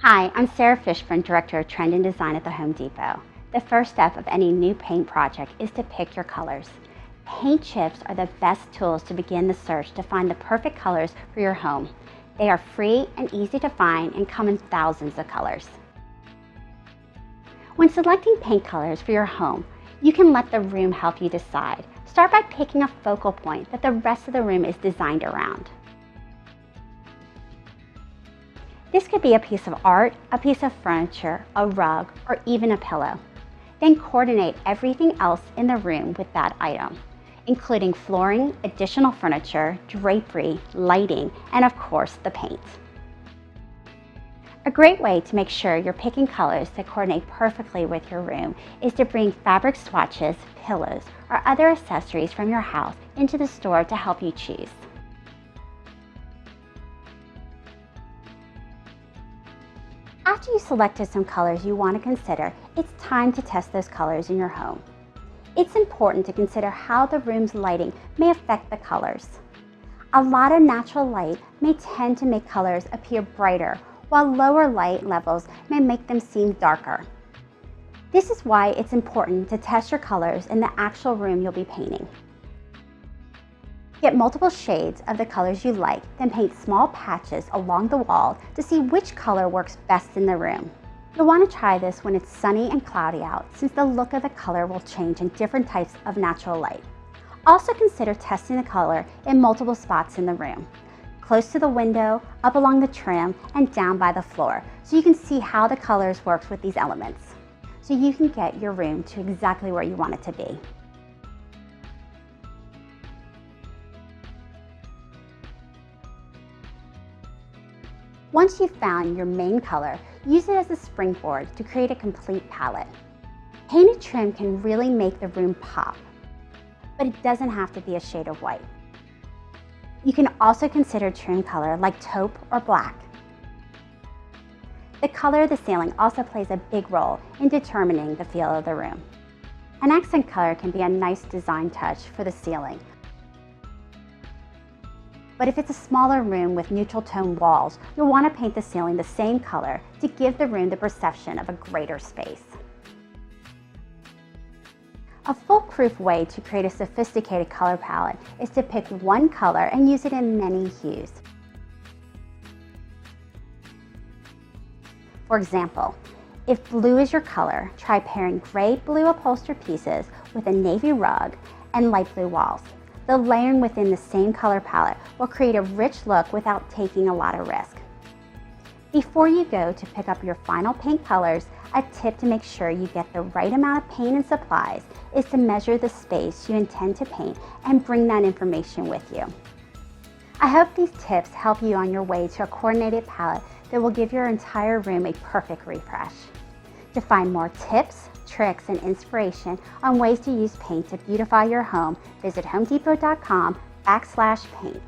Hi, I'm Sarah Fishburne, Director of Trend and Design at the Home Depot. The first step of any new paint project is to pick your colors. Paint chips are the best tools to begin the search to find the perfect colors for your home. They are free and easy to find and come in thousands of colors. When selecting paint colors for your home, you can let the room help you decide. Start by picking a focal point that the rest of the room is designed around. This could be a piece of art, a piece of furniture, a rug, or even a pillow. Then coordinate everything else in the room with that item, including flooring, additional furniture, drapery, lighting, and of course, the paint. A great way to make sure you're picking colors that coordinate perfectly with your room is to bring fabric swatches, pillows, or other accessories from your house into the store to help you choose. After you selected some colors you want to consider, it's time to test those colors in your home. It's important to consider how the room's lighting may affect the colors. A lot of natural light may tend to make colors appear brighter, while lower light levels may make them seem darker. This is why it's important to test your colors in the actual room you'll be painting. Get multiple shades of the colors you like, then paint small patches along the wall to see which color works best in the room. You'll want to try this when it's sunny and cloudy out, since the look of the color will change in different types of natural light. Also consider testing the color in multiple spots in the room, close to the window, up along the trim, and down by the floor, so you can see how the colors work with these elements, so you can get your room to exactly where you want it to be. Once you've found your main color, use it as a springboard to create a complete palette. Painted trim can really make the room pop, but it doesn't have to be a shade of white. You can also consider trim color like taupe or black. The color of the ceiling also plays a big role in determining the feel of the room. An accent color can be a nice design touch for the ceiling. But if it's a smaller room with neutral tone walls, you'll want to paint the ceiling the same color to give the room the perception of a greater space. A foolproof way to create a sophisticated color palette is to pick one color and use it in many hues. For example, if blue is your color, try pairing gray blue upholstered pieces with a navy rug and light blue walls. The layering within the same color palette will create a rich look without taking a lot of risk. Before you go to pick up your final paint colors, a tip to make sure you get the right amount of paint and supplies is to measure the space you intend to paint and bring that information with you. I hope these tips help you on your way to a coordinated palette that will give your entire room a perfect refresh. To find more tips, tricks, and inspiration on ways to use paint to beautify your home, visit homedepot.com/paint.